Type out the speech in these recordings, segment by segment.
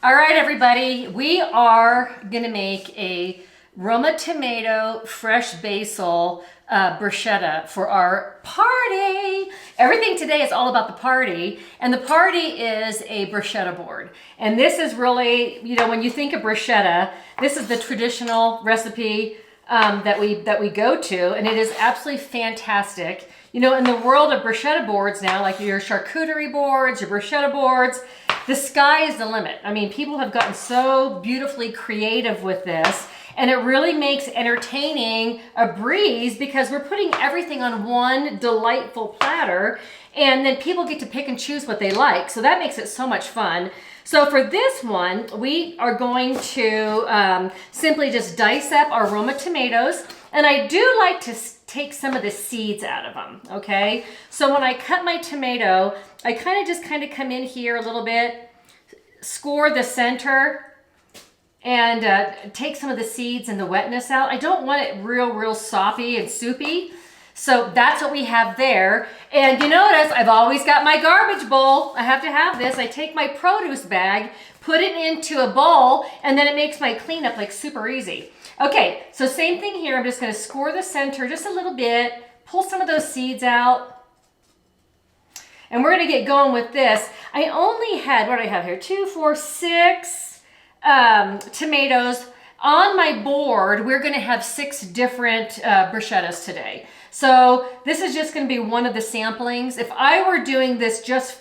All right, everybody, we are gonna make a Roma tomato fresh basil bruschetta for our party. Everything today is all about the party, and the party is a bruschetta board. And this is really, you know, when you think of bruschetta, this is the traditional recipe that we go to, and it is absolutely fantastic. You know, in the world of bruschetta boards now, like your charcuterie boards, your bruschetta boards, the sky is the limit. I mean, people have gotten so beautifully creative with this, and it really makes entertaining a breeze because we're putting everything on one delightful platter, and then people get to pick and choose what they like. So that makes it so much fun. So for this one, we are going to simply just dice up our Roma tomatoes, and I do like to take some of the seeds out of them, okay? So when I cut my tomato, I kind of come in here a little bit, score the center, and take some of the seeds and the wetness out. I don't want it real soppy and soupy. So that's what we have there. And you notice I've always got my garbage bowl. I have to have this. I take my produce bag, put it into a bowl, and then it makes my cleanup like super easy. Okay, so same thing here. I'm just gonna score the center just a little bit, pull some of those seeds out, and we're gonna get going with this. I only had, what do I have here? 2, 4, 6 tomatoes. On my board, we're gonna have 6 different bruschettas today. So this is just gonna be one of the samplings. If I were doing this just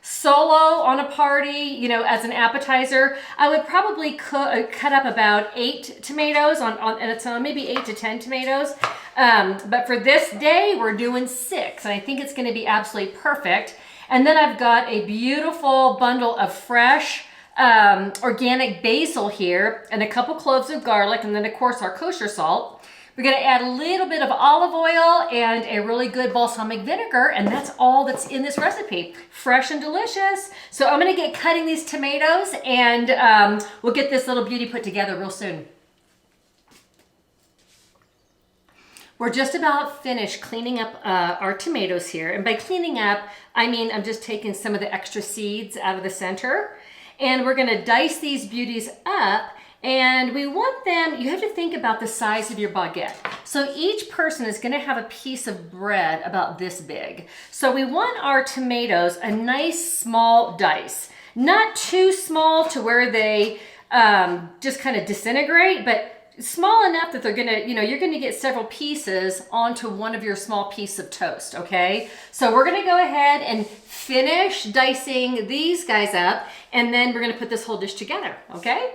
solo on a party, you know, as an appetizer, I would probably cut up about 8 tomatoes on its own, maybe 8 to 10 tomatoes. But for this day, we're doing 6, and I think it's gonna be absolutely perfect. And then I've got a beautiful bundle of fresh organic basil here, and a couple cloves of garlic, and then of course our kosher salt. We're gonna add a little bit of olive oil and a really good balsamic vinegar, and that's all that's in this recipe. Fresh and delicious. So I'm gonna get cutting these tomatoes, and we'll get this little beauty put together real soon. We're just about finished cleaning up our tomatoes here. And by cleaning up, I mean I'm just taking some of the extra seeds out of the center. And we're gonna dice these beauties up, and we want them, you have to think about the size of your baguette. So each person is gonna have a piece of bread about this big. So we want our tomatoes a nice small dice. Not too small to where they just kind of disintegrate, but small enough that they're gonna, you know, you're gonna get several pieces onto one of your small pieces of toast, okay? So we're gonna go ahead and finish dicing these guys up, and then we're gonna put this whole dish together, okay?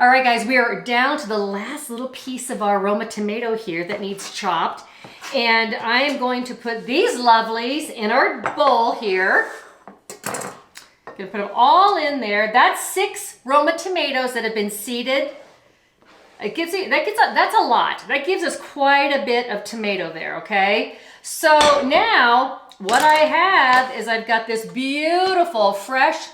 All right, guys, we are down to the last little piece of our Roma tomato here that needs chopped. And I am going to put these lovelies in our bowl here. Gonna put them all in there. That's 6 Roma tomatoes that have been seeded. That's a lot. That gives us quite a bit of tomato there, okay? So now what I have is I've got this beautiful, fresh,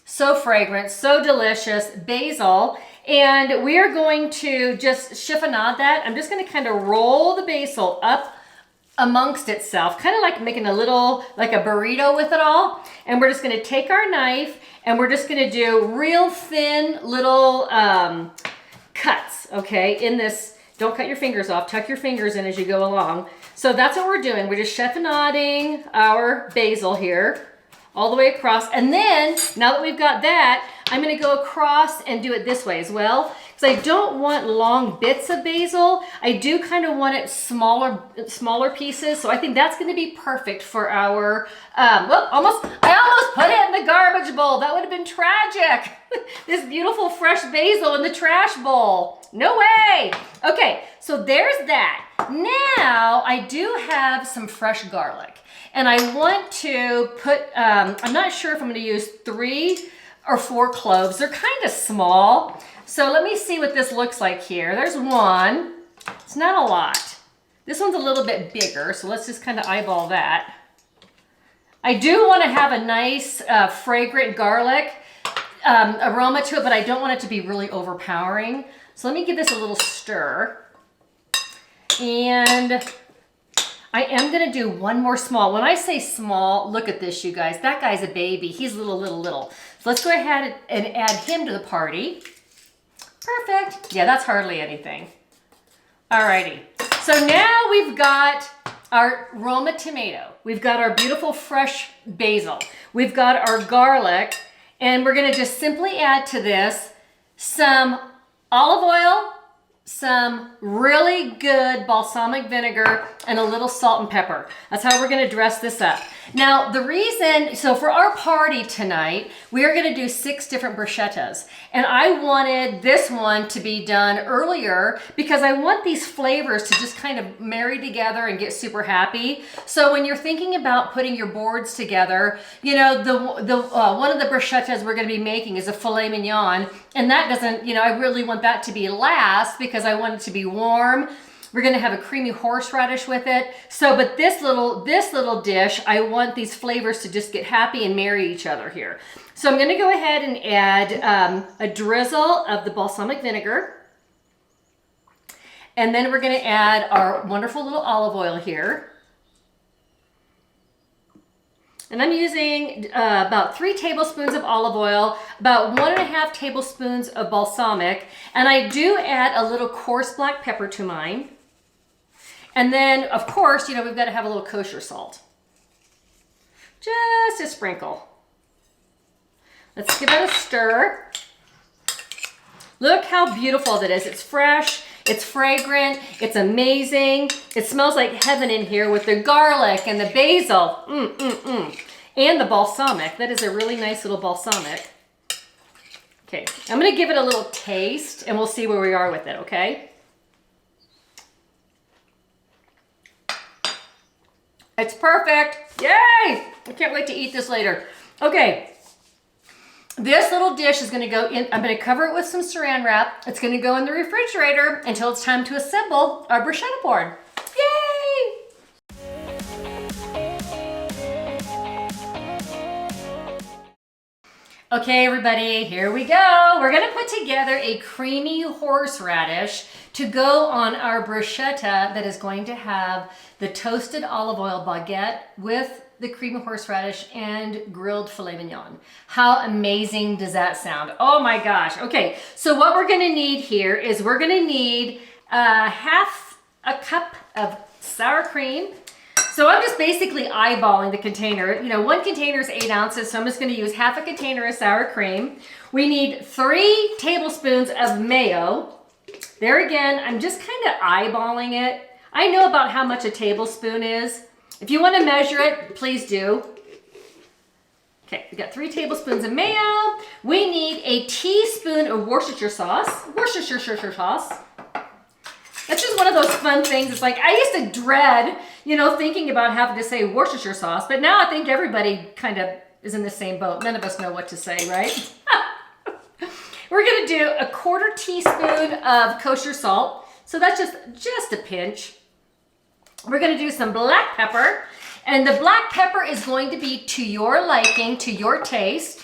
so fragrant, so delicious basil, and we're going to just chiffonade that. I'm just gonna kind of roll the basil up amongst itself, kind of like making a little, like a burrito with it all. And we're just gonna take our knife, and we're just gonna do real thin little cuts, okay, in this. Don't cut your fingers off, tuck your fingers in as you go along. So that's what we're doing. We're just chiffonading our basil here all the way across. And then, now that we've got that, I'm gonna go across and do it this way as well, because I don't want long bits of basil. I do kind of want it smaller pieces. So I think that's gonna be perfect for our, well, I almost put it in the garbage bowl. That would have been tragic. This beautiful fresh basil in the trash bowl. No way. Okay, so there's that. Now, I do have some fresh garlic. And I want to put, I'm not sure if I'm gonna use 3 or 4 cloves. They're kind of small. So let me see what this looks like here. There's one. It's not a lot. This one's a little bit bigger, so let's just kind of eyeball that. I do want to have a nice fragrant garlic aroma to it, but I don't want it to be really overpowering. So let me give this a little stir. And I am gonna do one more small. When I say small, look at this, you guys. That guy's a baby. He's little, little, little. So let's go ahead and add him to the party. Perfect. Yeah, that's hardly anything. Alrighty. So now we've got our Roma tomato. We've got our beautiful fresh basil. We've got our garlic. And we're gonna just simply add to this some olive oil, some really good balsamic vinegar, and a little salt and pepper. That's how we're gonna dress this up. Now, the reason, so for our party tonight, we are gonna do 6 different bruschettas. And I wanted this one to be done earlier because I want these flavors to just kind of marry together and get super happy. So when you're thinking about putting your boards together, you know, one of the bruschettas we're gonna be making is a filet mignon. And that doesn't, you know, I really want that to be last because I want it to be warm. We're gonna have a creamy horseradish with it. So, but this little dish, I want these flavors to just get happy and marry each other here. So I'm gonna go ahead and add a drizzle of the balsamic vinegar. And then we're gonna add our wonderful little olive oil here. And I'm using about 3 tablespoons of olive oil, about 1.5 tablespoons of balsamic, and I do add a little coarse black pepper to mine. And then, of course, you know, we've got to have a little kosher salt. Just a sprinkle. Let's give it a stir. Look how beautiful that is. It's fresh, it's fragrant, it's amazing. It smells like heaven in here with the garlic and the basil. And the balsamic. That is a really nice little balsamic. Okay, I'm gonna give it a little taste and we'll see where we are with it, okay? It's perfect. Yay! I can't wait to eat this later. Okay. This little dish is gonna go in, I'm gonna cover it with some saran wrap. It's gonna go in the refrigerator until it's time to assemble our bruschetta board. Yay! Okay, everybody, here we go. We're gonna put together a creamy horseradish to go on our bruschetta that is going to have the toasted olive oil baguette with the creamy horseradish and grilled filet mignon. How amazing does that sound? Oh my gosh. Okay, so what we're gonna need here is we're gonna need half a cup of sour cream. So I'm just basically eyeballing the container. You know, 1 container is 8 ounces, so I'm just gonna use half a container of sour cream. We need 3 tablespoons of mayo. There again, I'm just kind of eyeballing it. I know about how much a tablespoon is. If you want to measure it, please do. Okay, we got 3 tablespoons of mayo. We need a teaspoon of Worcestershire sauce. Worcestershire sauce. That's just one of those fun things. It's like, I used to dread, you know, thinking about having to say Worcestershire sauce, but now I think everybody kind of is in the same boat. None of us know what to say, right? We're gonna do a 1/4 teaspoon of kosher salt. So that's just a pinch. We're gonna do some black pepper, and the black pepper is going to be to your liking, to your taste.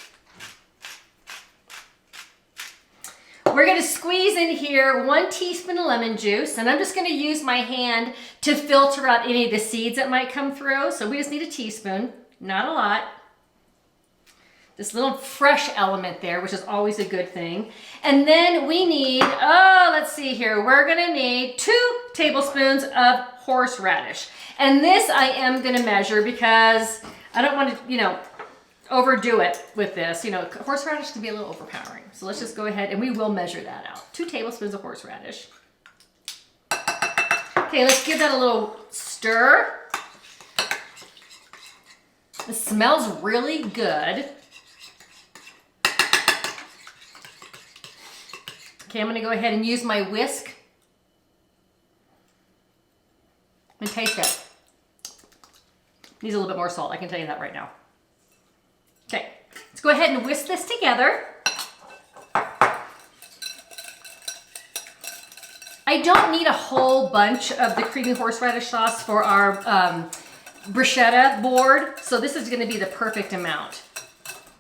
We're gonna squeeze in here 1 teaspoon of lemon juice, and I'm just gonna use my hand to filter out any of the seeds that might come through. So we just need a teaspoon, not a lot. This little fresh element there, which is always a good thing. And then we need, let's see here. We're gonna need 2 tablespoons of horseradish. And this I am gonna measure because I don't want to, you know, overdo it with this. You know, horseradish can be a little overpowering. So let's just go ahead and we will measure that out. 2 tablespoons of horseradish. Okay, let's give that a little stir. It smells really good. Okay, I'm gonna go ahead and use my whisk and taste it. Needs a little bit more salt, I can tell you that right now. Okay, let's go ahead and whisk this together. I don't need a whole bunch of the creamy horseradish sauce for our bruschetta board, so this is gonna be the perfect amount.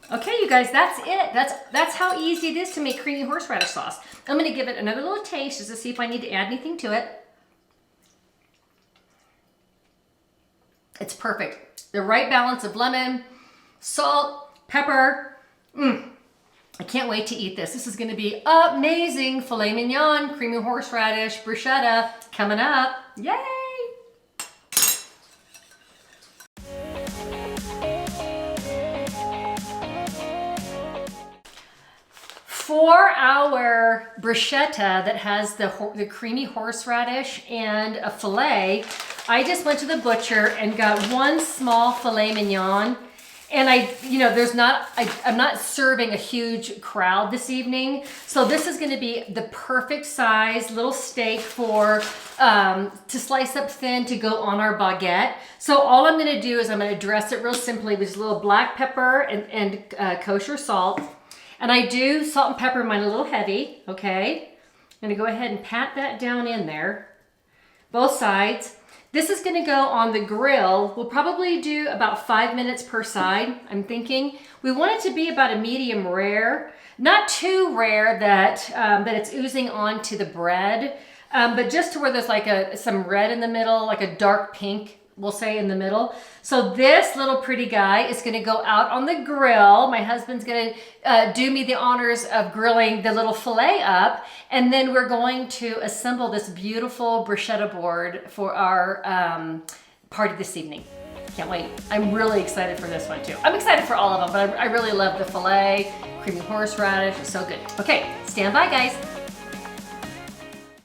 Okay, you guys, that's it. That's how easy it is to make creamy horseradish sauce. I'm gonna give it another little taste just to see if I need to add anything to it. It's perfect. The right balance of lemon, salt, pepper. I can't wait to eat this. This is gonna be amazing. Filet mignon, creamy horseradish, bruschetta coming up. Yay! For our bruschetta that has the creamy horseradish and a filet, I just went to the butcher and got one small filet mignon. And I'm not serving a huge crowd this evening. So this is gonna be the perfect size little steak to slice up thin to go on our baguette. So all I'm gonna do is I'm gonna dress it real simply with just a little black pepper and kosher salt. And I do salt and pepper mine a little heavy, okay? I'm gonna go ahead and pat that down in there, both sides. This is gonna go on the grill. We'll probably do about 5 minutes per side, I'm thinking. We want it to be about a medium rare, not too rare that it's oozing onto the bread, but just to where there's like some red in the middle, like a dark pink, we'll say, in the middle. So this little pretty guy is gonna go out on the grill. My husband's gonna do me the honors of grilling the little filet up, and then we're going to assemble this beautiful bruschetta board for our party this evening. Can't wait. I'm really excited for this one too. I'm excited for all of them, but I really love the filet, creamy horseradish. It's so good. Okay, stand by, guys.